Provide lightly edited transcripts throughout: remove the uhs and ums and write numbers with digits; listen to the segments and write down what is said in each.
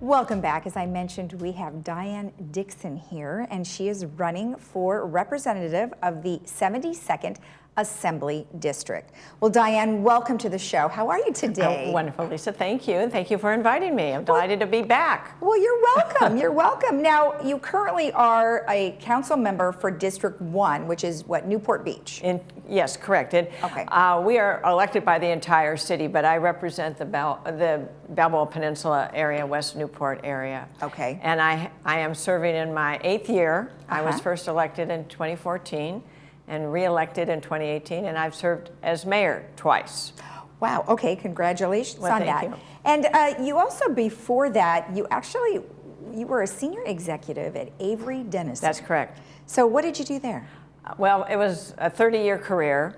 Welcome back. As I mentioned, we have Diane Dixon here, and she is running for representative of the 72nd Assembly District. Well, Diane, welcome to the show. How are you today? Oh, wonderful, Lisa. Thank you, and thank you for inviting me. I'm delighted to be back. Well, you're welcome. You're welcome. Now, you currently are a council member for District 1, which is what, Newport Beach? Yes, correct. Okay. We are elected by the entire city, but I represent the Balboa Peninsula area, West Newport area. Okay. And I am serving in my 8th year. I was first elected in 2014 and re-elected in 2018, and I've served as mayor twice. Wow, okay, congratulations on that. Thank you. And you also, before that, you were a senior executive at Avery Dennison. That's correct. So what did you do there? Well, it was a 30-year career.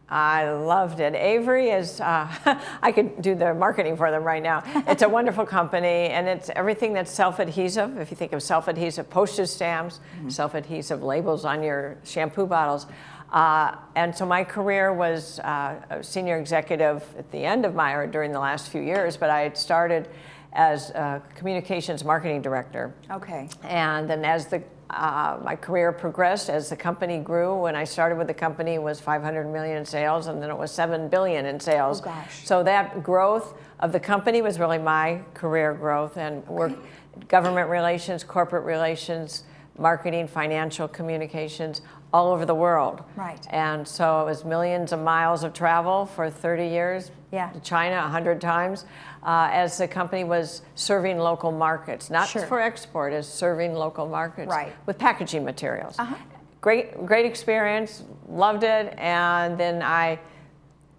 I loved it. Avery is, I could do the marketing for them right now. It's a wonderful company, and it's everything that's self-adhesive. If you think of self-adhesive postage stamps, self-adhesive labels on your shampoo bottles. And so my career was a senior executive at the end of or during the last few years, but I had started as a communications marketing director. Okay. And then as my career progressed, as the company grew, when I started with the company, it was 500 million in sales, and then it was 7 billion in sales. Oh, gosh. So that growth of the company was really my career growth, and government relations, corporate relations, marketing, financial communications, all over the world. Right. And so it was millions of miles of travel for 30 years. Yeah. To China 100 times, as the company was serving local markets, not for export, as serving local markets with packaging materials. Great experience, loved it, and then I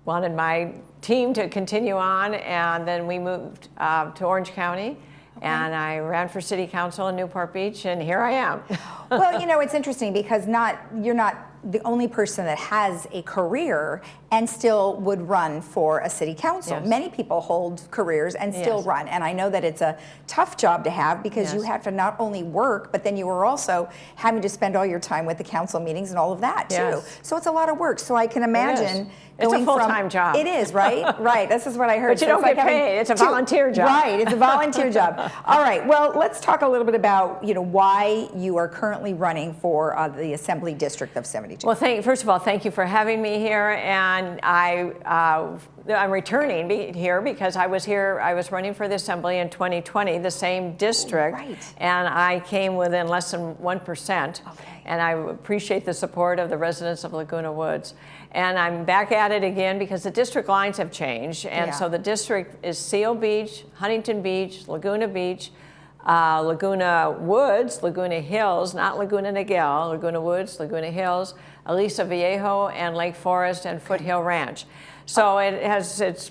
wanted my team to continue on, and then we moved to Orange County. And I ran for city council in Newport Beach, and here I am. Well, you know, it's interesting because you're not the only person that has a career and still would run for a city council. Yes. Many people hold careers and still run, and I know that it's a tough job to have because you have to not only work, but then you are also having to spend all your time with the council meetings and all of that too. So it's a lot of work. So I can imagine it's a full-time job. It is, right? Right. This is what I heard. But you don't get paid. It's a volunteer job. Right. It's a volunteer job. All right. Well, let's talk a little bit about why you are currently running for the Assembly District of 72. Well, first of all, thank you for having me here, and I'm returning here because I was running for the Assembly in 2020, the same district, and I came within less than 1%. And I appreciate the support of the residents of Laguna Woods. And I'm back at it again because the district lines have changed, and so the district is Seal Beach, Huntington Beach, Laguna Beach, Laguna Woods, Laguna Hills, not Laguna Niguel, Laguna Woods, Laguna Hills, Aliso Viejo, and Lake Forest, and Foothill Ranch. So it's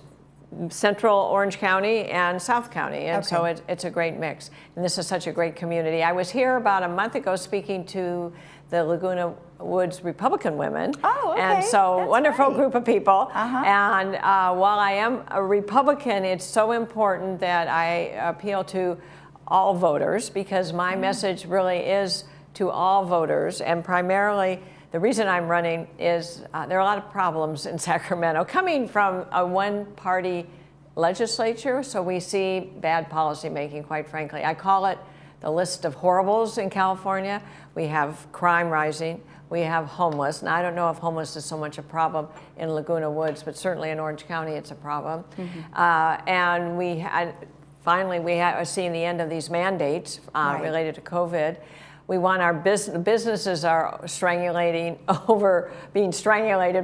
Central Orange County and South County, and so it's a great mix. And this is such a great community. I was here about a month ago speaking to the Laguna Woods Republican women. Oh, okay. And so wonderful group of people. And while I am a Republican, it's so important that I appeal to all voters because my message really is to all voters, and primarily the reason I'm running is there are a lot of problems in Sacramento coming from a one-party legislature, so we see bad policy making, quite frankly. I call it the list of horribles in California. We have crime rising, we have homeless, and I don't know if homeless is so much a problem in Laguna Woods, but certainly in Orange County it's a problem. And finally we are seeing the end of these mandates related to COVID. We want our businesses are being strangulated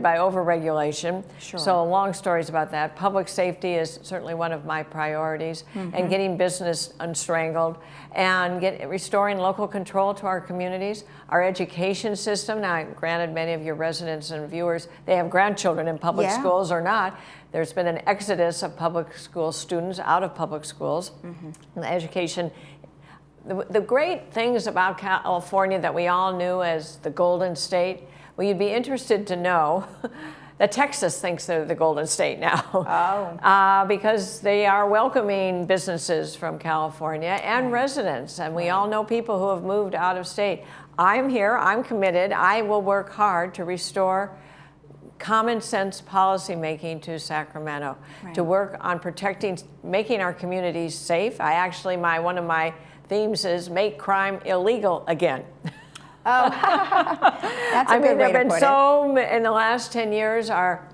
by overregulation. So long stories about that. Public safety is certainly one of my priorities, and getting business unstrangled, and restoring local control to our communities. Our education system, now granted many of your residents and viewers, they have grandchildren in public schools or not. There's been an exodus of public school students out of public schools. And the education. The great things about California that we all knew as the Golden State, well, you'd be interested to know that Texas thinks they're the Golden State now. Because they are welcoming businesses from California and residents, and we all know people who have moved out of state. I'm here, I'm committed, I will work hard to restore common sense policy making to Sacramento, to work on protecting, making our communities safe. One of my themes is make crime illegal again. Oh, that's a good way to put it. In the last 10 years, our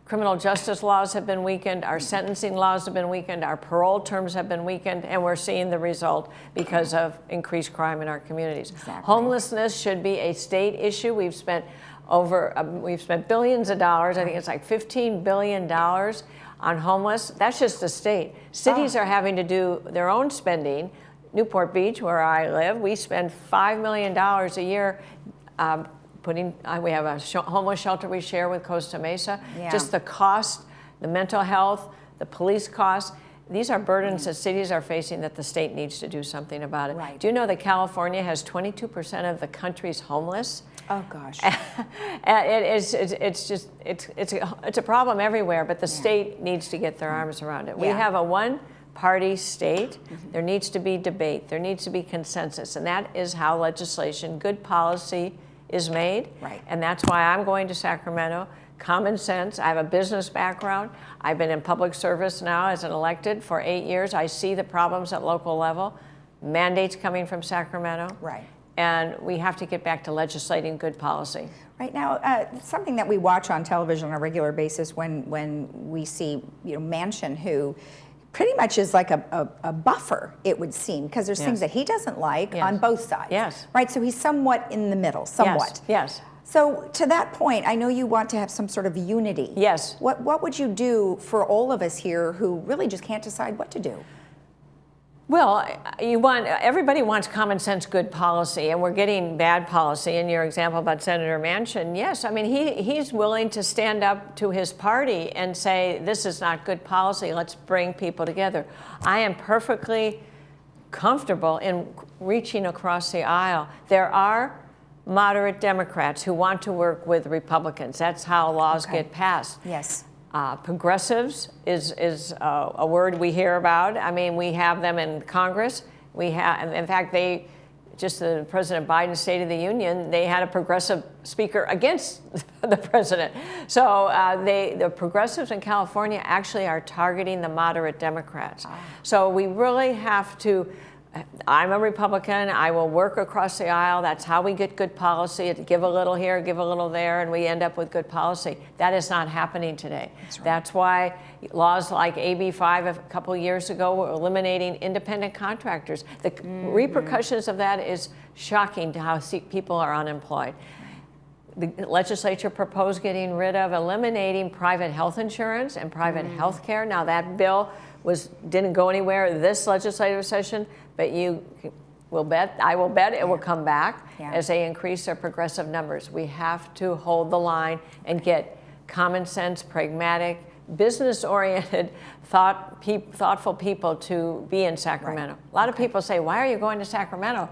criminal justice laws have been weakened, our sentencing laws have been weakened, our parole terms have been weakened, and we're seeing the result because of increased crime in our communities. Exactly. Homelessness should be a state issue. We've spent billions of dollars. I think it's like $15 billion on homeless. That's just the state. Cities are having to do their own spending. Newport Beach, where I live, we spend $5 million a year we have a homeless shelter we share with Costa Mesa. Yeah. Just the cost, the mental health, the police costs, these are burdens that cities are facing that the state needs to do something about it. Right. Do you know that California has 22% of the country's homeless? Oh gosh. It's a problem everywhere, but the state needs to get their arms around it. We have a one-party state. There needs to be debate. There needs to be consensus, and that is how legislation, good policy, is made. Right. And that's why I'm going to Sacramento. Common sense. I have a business background. I've been in public service now as an elected for 8 years. I see the problems at local level. Mandates coming from Sacramento. Right. And we have to get back to legislating good policy. Right now, something that we watch on television on a regular basis when we see, Manchin, who pretty much is like a buffer, it would seem, because there's things that he doesn't like on both sides. Yes. Right, so he's somewhat in the middle, somewhat. Yes. So to that point, I know you want to have some sort of unity. Yes. What would you do for all of us here who really just can't decide what to do? Well, everybody wants common sense, good policy, and we're getting bad policy. In your example about Senator Manchin, yes, I mean he's willing to stand up to his party and say this is not good policy. Let's bring people together. I am perfectly comfortable in reaching across the aisle. There are moderate Democrats who want to work with Republicans. That's how laws get passed. Yes. Progressives is a word we hear about. I mean, we have them in Congress. We have, in fact, the President Biden's State of the Union, they had a progressive speaker against the president. So the progressives in California actually are targeting the moderate Democrats. So we really have to. I'm a Republican. I will work across the aisle. That's how we get good policy. Give a little here, give a little there, and we end up with good policy. That is not happening today. That's right. That's why laws like AB 5 a couple years ago were eliminating independent contractors. The repercussions of that is shocking to how people are unemployed. The legislature proposed eliminating private health insurance and private health care. Now that bill didn't go anywhere this legislative session, but I will bet it will come back as they increase their progressive numbers. We have to hold the line and get common sense, pragmatic, business-oriented, thoughtful people to be in Sacramento. Right. A lot of people say, why are you going to Sacramento?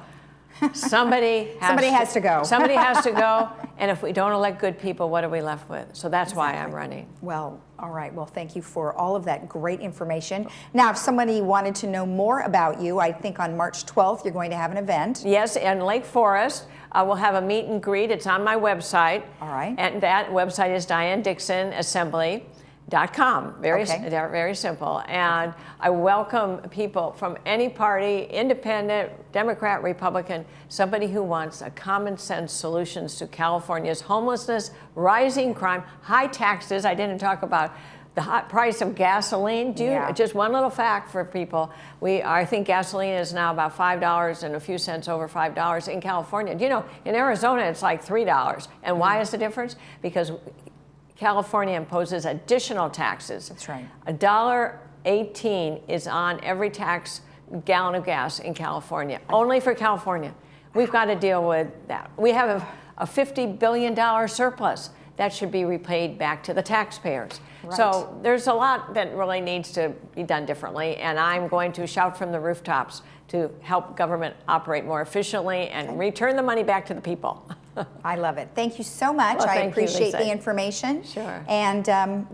Somebody has to go. Somebody has to go, and if we don't elect good people, what are we left with? So that's why I'm running. Well, all right. Well, thank you for all of that great information. Now, if somebody wanted to know more about you, I think on March 12th, you're going to have an event. Yes, in Lake Forest. We'll have a meet and greet. It's on my website. All right. And that website is DianeDixonAssembly.com. Very simple. And I welcome people from any party, independent, Democrat, Republican, somebody who wants a common sense solutions to California's homelessness, rising crime, high taxes. I didn't talk about the hot price of gasoline. Just one little fact for people. I think gasoline is now about $5 and a few cents over $5 in California. Do you know, in Arizona, it's like $3. And why is the difference? Because California imposes additional taxes. That's right. $1.18 is on every gallon of gas in California, only for California. We've got to deal with that. We have a $50 billion surplus that should be repaid back to the taxpayers. Right. So there's a lot that really needs to be done differently, and I'm going to shout from the rooftops to help government operate more efficiently and return the money back to the people. I love it. Thank you so much. Well, I appreciate the information. Sure. And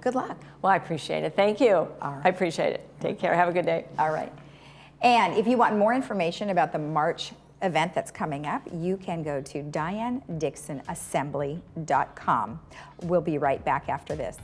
good luck. Well, I appreciate it. Thank you. All right. I appreciate it. Take care. Have a good day. All right. And if you want more information about the March event that's coming up, you can go to DianeDixonAssembly.com. We'll be right back after this.